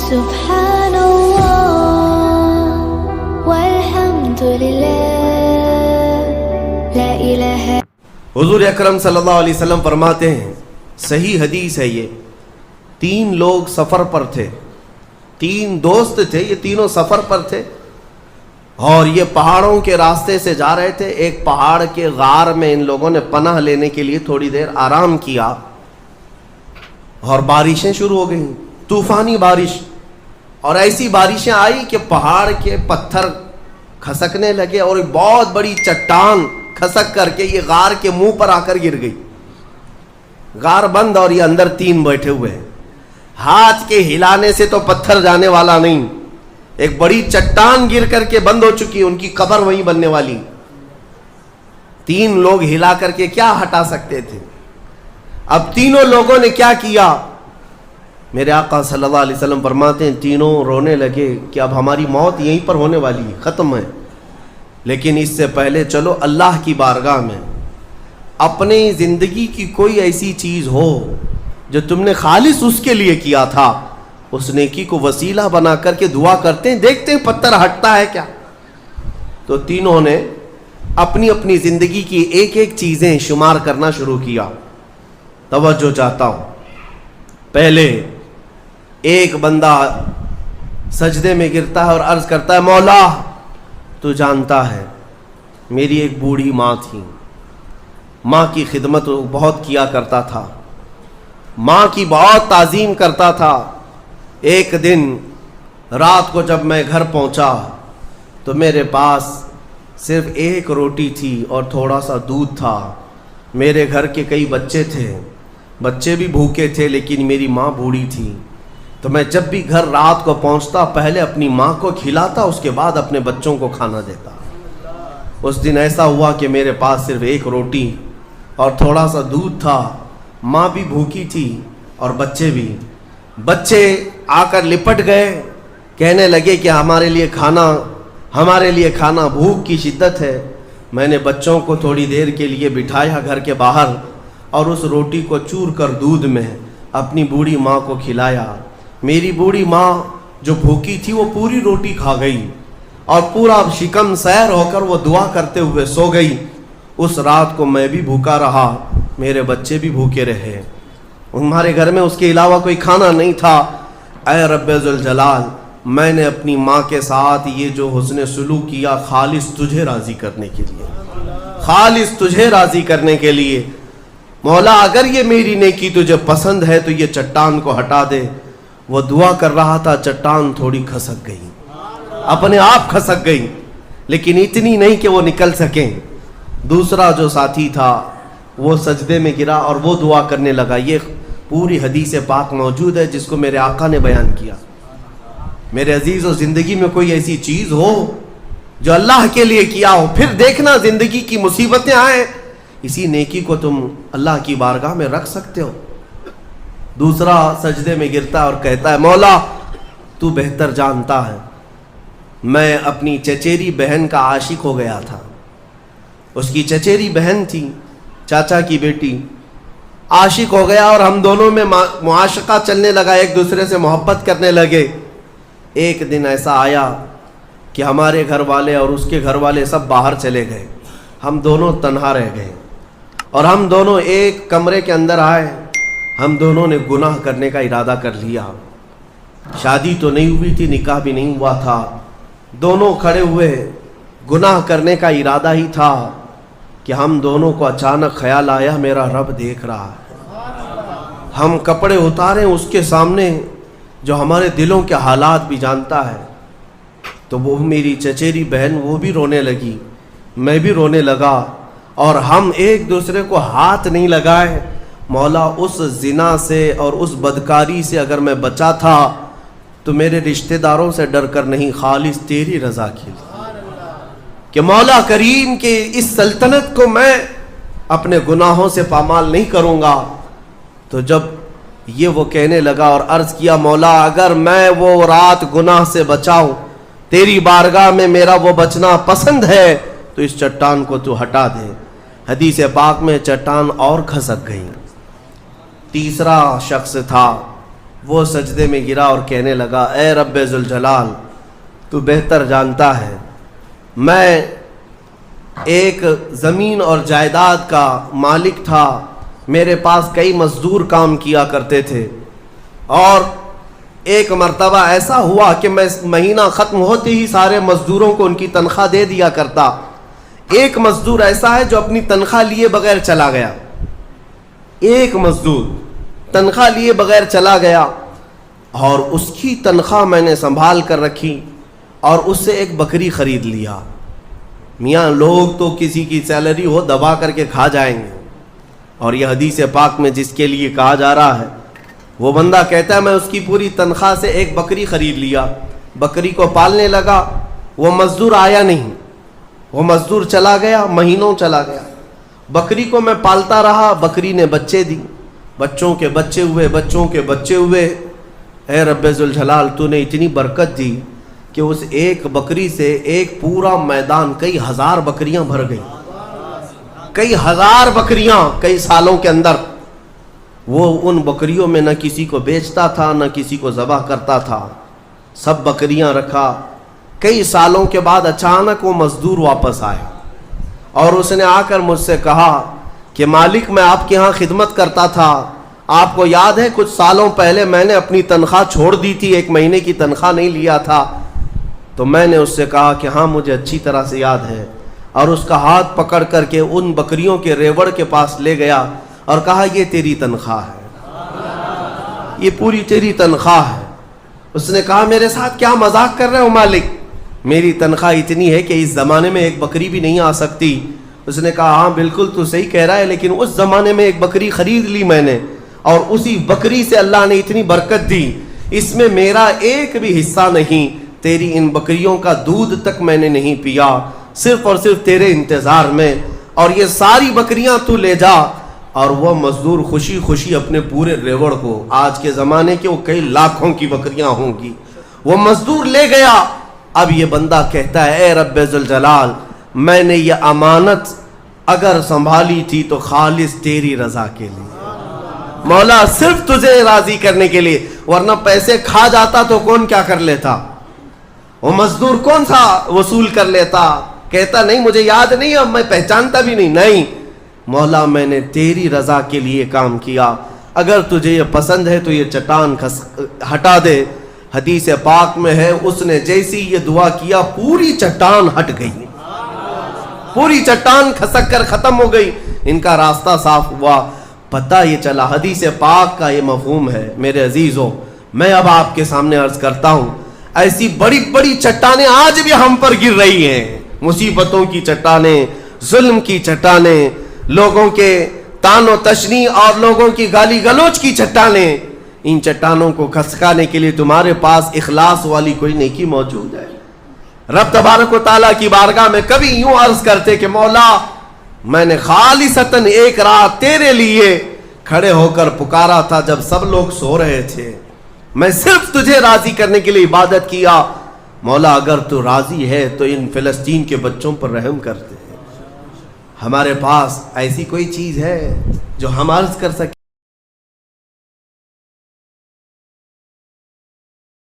Subhanallah walhamdulillah la ilaha. حضور اکرم صلی اللہ علیہ وسلم فرماتے ہیں، صحیح حدیث ہے یہ، 3 لوگ سفر پر تھے، 3 دوست تھے، یہ تینوں سفر پر تھے اور یہ پہاڑوں کے راستے سے جا رہے تھے۔ ایک پہاڑ کے غار میں ان لوگوں نے پناہ لینے کے لیے تھوڑی دیر آرام کیا اور بارشیں شروع ہو گئیں، طوفانی بارش، اور ایسی بارشیں آئی کہ پہاڑ کے پتھر کھسکنے لگے اور ایک بہت بڑی چٹان کھسک کر کے یہ غار کے منہ پر آ کر گر گئی۔ غار بند اور یہ اندر 3 بیٹھے ہوئے ہیں، ہاتھ کے ہلانے سے تو پتھر جانے والا نہیں، ایک بڑی چٹان گر کر کے بند ہو چکی، ان کی قبر وہیں بننے والی۔ 3 لوگ ہلا کر کے کیا ہٹا سکتے تھے؟ اب تینوں لوگوں نے کیا کیا؟ میرے آقا صلی اللہ علیہ وسلم فرماتے ہیں تینوں رونے لگے کہ اب ہماری موت یہیں پر ہونے والی ہے، ختم ہے، لیکن اس سے پہلے چلو اللہ کی بارگاہ میں اپنی زندگی کی کوئی ایسی چیز ہو جو تم نے خالص اس کے لیے کیا تھا، اس نیکی کو وسیلہ بنا کر کے دعا کرتے ہیں، دیکھتے ہیں پتھر ہٹتا ہے کیا۔ تو تینوں نے اپنی اپنی زندگی کی ایک ایک چیزیں شمار کرنا شروع کیا۔ توجہ چاہتا ہوں، پہلے ایک بندہ سجدے میں گرتا ہے اور عرض کرتا ہے، مولا تو جانتا ہے میری ایک بوڑھی ماں تھی، ماں کی خدمت بہت کیا کرتا تھا، ماں کی بہت تعظیم کرتا تھا۔ ایک دن رات کو جب میں گھر پہنچا تو میرے پاس صرف 1 روٹی تھی اور تھوڑا سا دودھ تھا۔ میرے گھر کے کئی بچے تھے، بچے بھی بھوکے تھے، لیکن میری ماں بوڑھی تھی، تو میں جب بھی گھر رات کو پہنچتا پہلے اپنی ماں کو کھلاتا، اس کے بعد اپنے بچوں کو کھانا دیتا۔ اس دن ایسا ہوا کہ میرے پاس صرف 1 روٹی اور تھوڑا سا دودھ تھا، ماں بھی بھوکی تھی اور بچے بھی۔ بچے آ کر لپٹ گئے، کہنے لگے کہ ہمارے لیے کھانا، بھوک کی شدت ہے۔ میں نے بچوں کو تھوڑی دیر کے لیے بٹھایا گھر کے باہر اور اس روٹی کو چور کر دودھ میں اپنی بوڑھی ماں کو کھلایا۔ میری بوڑھی ماں جو بھوکی تھی وہ پوری روٹی کھا گئی اور پورا شکم سیر ہو کر وہ دعا کرتے ہوئے سو گئی۔ اس رات کو میں بھی بھوکا رہا، میرے بچے بھی بھوکے رہے، ہمارے گھر میں اس کے علاوہ کوئی کھانا نہیں تھا۔ اے رب ذوالجلال، میں نے اپنی ماں کے ساتھ یہ جو حسن سلوک کیا خالص تجھے راضی کرنے کے لیے، خالص تجھے راضی کرنے کے لیے۔ مولا اگر یہ میری نیکی تجھے پسند ہے تو یہ چٹان کو ہٹا دے۔ وہ دعا کر رہا تھا، چٹان تھوڑی کھسک گئی، اپنے آپ کھسک گئی، لیکن اتنی نہیں کہ وہ نکل سکیں۔ دوسرا جو ساتھی تھا وہ سجدے میں گرا اور وہ دعا کرنے لگا۔ یہ پوری حدیث پاک موجود ہے جس کو میرے آقا نے بیان کیا۔ میرے عزیزو، زندگی میں کوئی ایسی چیز ہو جو اللہ کے لیے کیا ہو، پھر دیکھنا زندگی کی مصیبتیں آئیں، اسی نیکی کو تم اللہ کی بارگاہ میں رکھ سکتے ہو۔ دوسرا سجدے میں گرتا اور کہتا ہے، مولا تو بہتر جانتا ہے میں اپنی چچیری بہن کا عاشق ہو گیا تھا۔ اس کی چچیری بہن تھی، چاچا کی بیٹی، عاشق ہو گیا اور ہم دونوں میں معاشقہ چلنے لگا، ایک دوسرے سے محبت کرنے لگے۔ ایک دن ایسا آیا کہ ہمارے گھر والے اور اس کے گھر والے سب باہر چلے گئے، ہم دونوں تنہا رہ گئے اور ہم دونوں ایک کمرے کے اندر آئے۔ ہم دونوں نے گناہ کرنے کا ارادہ کر لیا، شادی تو نہیں ہوئی تھی، نکاح بھی نہیں ہوا تھا، دونوں کھڑے ہوئے، گناہ کرنے کا ارادہ ہی تھا کہ ہم دونوں کو اچانک خیال آیا میرا رب دیکھ رہا ہے۔ ہم کپڑے اتارے اس کے سامنے جو ہمارے دلوں کے حالات بھی جانتا ہے، تو وہ میری چچیری بہن وہ بھی رونے لگی، میں بھی رونے لگا اور ہم ایک دوسرے کو ہاتھ نہیں لگائے۔ مولا اس زنا سے اور اس بدکاری سے اگر میں بچا تھا تو میرے رشتہ داروں سے ڈر کر نہیں، خالص تیری رضا کے لیے، کہ مولا کریم کے اس سلطنت کو میں اپنے گناہوں سے پامال نہیں کروں گا۔ تو جب یہ وہ کہنے لگا اور عرض کیا، مولا اگر میں وہ رات گناہ سے بچاؤں، تیری بارگاہ میں میرا وہ بچنا پسند ہے، تو اس چٹان کو تو ہٹا دے۔ حدیث پاک میں چٹان اور کھسک گئی۔ تیسرا شخص تھا وہ سجدے میں گرا اور کہنے لگا اے رب ذوالجلال تو بہتر جانتا ہے میں ایک زمین اور جائیداد کا مالک تھا، میرے پاس کئی مزدور کام کیا کرتے تھے، اور ایک مرتبہ ایسا ہوا کہ میں مہینہ ختم ہوتے ہی سارے مزدوروں کو ان کی تنخواہ دے دیا کرتا۔ ایک مزدور ایسا ہے جو اپنی تنخواہ لیے بغیر چلا گیا، ایک مزدور تنخواہ لیے بغیر چلا گیا، اور اس کی تنخواہ میں نے سنبھال کر رکھی اور اس سے ایک بکری خرید لیا۔ میاں لوگ تو کسی کی سیلری ہو دبا کر کے کھا جائیں گے، اور یہ حدیث پاک میں جس کے لیے کہا جا رہا ہے وہ بندہ کہتا ہے میں اس کی پوری تنخواہ سے ایک بکری خرید لیا، بکری کو پالنے لگا، وہ مزدور آیا نہیں، وہ مزدور چلا گیا، مہینوں چلا گیا، بکری کو میں پالتا رہا، بکری نے بچے دی، بچوں کے بچے ہوئے، بچوں کے بچے ہوئے۔ اے رب ذوالجلال تو نے اتنی برکت دی کہ اس ایک بکری سے ایک پورا میدان کئی ہزار بکریاں بھر گئی، کئی ہزار بکریاں کئی سالوں کے اندر۔ وہ ان بکریوں میں نہ کسی کو بیچتا تھا نہ کسی کو ذبح کرتا تھا، سب بکریاں رکھا۔ کئی سالوں کے بعد اچانک وہ مزدور واپس آیا اور اس نے آ کر مجھ سے کہا کہ مالک میں آپ کے ہاں خدمت کرتا تھا، آپ کو یاد ہے کچھ سالوں پہلے میں نے اپنی تنخواہ چھوڑ دی تھی، ایک مہینے کی تنخواہ نہیں لیا تھا۔ تو میں نے اس سے کہا کہ ہاں مجھے اچھی طرح سے یاد ہے، اور اس کا ہاتھ پکڑ کر کے ان بکریوں کے ریوڑ کے پاس لے گیا اور کہا یہ تیری تنخواہ ہے، یہ پوری تیری تنخواہ ہے۔ اس نے کہا میرے ساتھ کیا مذاق کر رہے ہو مالک، میری تنخواہ اتنی ہے کہ اس زمانے میں ایک بکری بھی نہیں آ سکتی۔ اس نے کہا ہاں بالکل تو صحیح کہہ رہا ہے، لیکن اس زمانے میں ایک بکری خرید لی میں نے، اور اسی بکری سے اللہ نے اتنی برکت دی، اس میں میرا ایک بھی حصہ نہیں، تیری ان بکریوں کا دودھ تک میں نے نہیں پیا، صرف اور صرف تیرے انتظار میں، اور یہ ساری بکریاں تو لے جا۔ اور وہ مزدور خوشی خوشی اپنے پورے ریوڑ کو، آج کے زمانے کے وہ کئی لاکھوں کی بکریاں ہوں گی، وہ مزدور لے گیا۔ اب یہ بندہ کہتا ہے اے رب ذوالجلال میں نے یہ امانت اگر سنبھالی تھی تو خالص تیری رضا کے لیے، مولا صرف تجھے راضی کرنے کے لیے، ورنہ پیسے کھا جاتا تو کون کیا کر لیتا، وہ مزدور کون سا وصول کر لیتا، کہتا نہیں مجھے یاد نہیں، اب میں پہچانتا بھی نہیں، نہیں مولا میں نے تیری رضا کے لیے کام کیا، اگر تجھے یہ پسند ہے تو یہ چٹان ہٹا دے۔ حدیث پاک میں ہے اس نے جیسی یہ دعا کیا پوری چٹان ہٹ گئی، پوری چٹان کھسک کر ختم ہو گئی، ان کا راستہ صاف ہوا۔ پتہ یہ چلا حدیث پاک کا یہ مفہوم ہے۔ میرے عزیزوں میں اب آپ کے سامنے عرض کرتا ہوں، ایسی بڑی بڑی چٹانیں آج بھی ہم پر گر رہی ہیں، مصیبتوں کی چٹانیں، ظلم کی چٹانیں، لوگوں کے تان و تشنی اور لوگوں کی گالی گلوچ کی چٹانیں۔ ان چٹانوں کو کھسکانے کے لیے تمہارے پاس اخلاص والی کوئی نیکی موجود ہے؟ رب تبارک و تعالیٰ کی بارگاہ میں کبھی یوں عرض کرتے کہ مولا میں نے خالصتاً ایک رات تیرے لیے کھڑے ہو کر پکارا تھا جب سب لوگ سو رہے تھے، میں صرف تجھے راضی کرنے کے لیے عبادت کیا، مولا اگر تو راضی ہے تو ان فلسطین کے بچوں پر رحم کرتے ہیں۔ ہمارے پاس ایسی کوئی چیز ہے جو ہم عرض کر سکیں؟